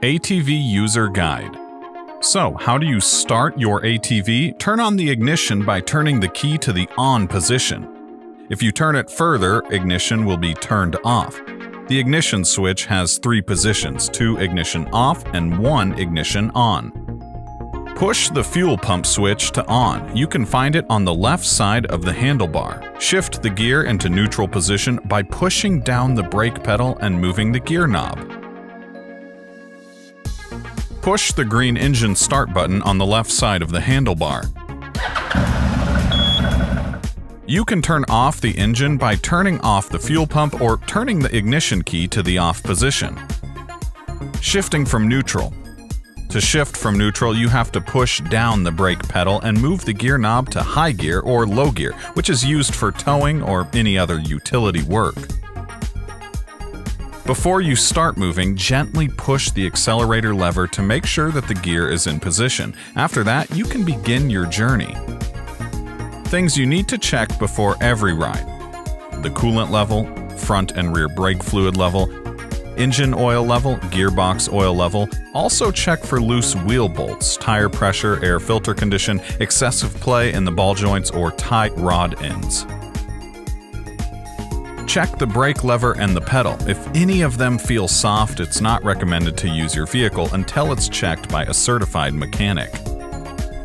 ATV User Guide. So, how do you start your ATV? Turn on the ignition by turning the key to the on position. If you turn it further, ignition will be turned off. The ignition switch has 3 positions, 2 ignition off and 1 ignition on. Push the fuel pump switch to on. You can find it on the left side of the handlebar. Shift the gear into neutral position by pushing down the brake pedal and moving the gear knob. Push the green engine start button on the left side of the handlebar. You can turn off the engine by turning off the fuel pump or turning the ignition key to the off position. Shifting from neutral. To shift from neutral, you have to push down the brake pedal and move the gear knob to high gear or low gear, which is used for towing or any other utility work. Before you start moving, gently push the accelerator lever to make sure that the gear is in position. After that, you can begin your journey. Things you need to check before every ride: the coolant level, front and rear brake fluid level, engine oil level, gearbox oil level. Also check for loose wheel bolts, tire pressure, air filter condition, excessive play in the ball joints, or tight rod ends. Check the brake lever and the pedal. If any of them feel soft, it's not recommended to use your vehicle until it's checked by a certified mechanic.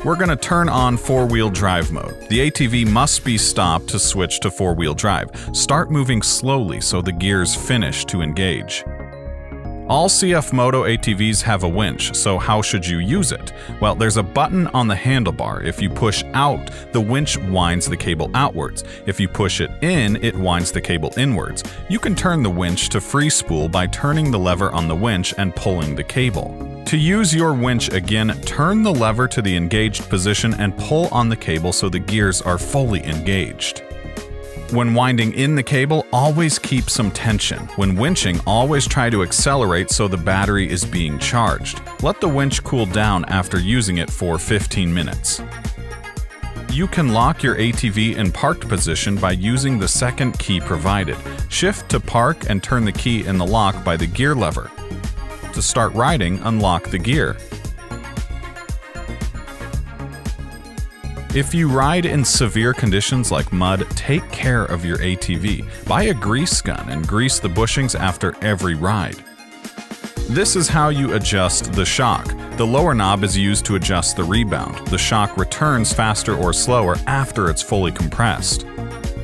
We're going to turn on 4-wheel drive mode. The ATV must be stopped to switch to 4-wheel drive. Start moving slowly so the gears finish to engage. All CFMOTO ATVs have a winch, so how should you use it? Well, there's a button on the handlebar. If you push out, the winch winds the cable outwards. If you push it in, it winds the cable inwards. You can turn the winch to free spool by turning the lever on the winch and pulling the cable. To use your winch again, turn the lever to the engaged position and pull on the cable so the gears are fully engaged. When winding in the cable, always keep some tension. When winching, always try to accelerate so the battery is being charged. Let the winch cool down after using it for 15 minutes. You can lock your ATV in parked position by using the second key provided. Shift to park and turn the key in the lock by the gear lever. To start riding, unlock the gear. If you ride in severe conditions like mud, take care of your ATV. Buy a grease gun and grease the bushings after every ride. This is how you adjust the shock. The lower knob is used to adjust the rebound. The shock returns faster or slower after it's fully compressed.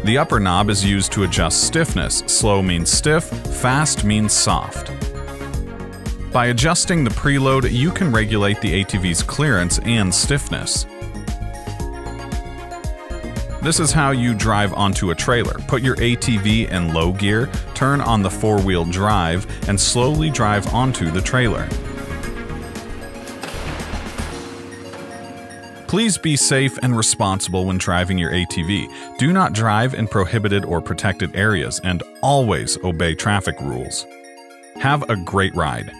The upper knob is used to adjust stiffness. Slow means stiff, fast means soft. By adjusting the preload, you can regulate the ATV's clearance and stiffness. This is how you drive onto a trailer. Put your ATV in low gear, turn on the 4-wheel drive, and slowly drive onto the trailer. Please be safe and responsible when driving your ATV. Do not drive in prohibited or protected areas, and always obey traffic rules. Have a great ride.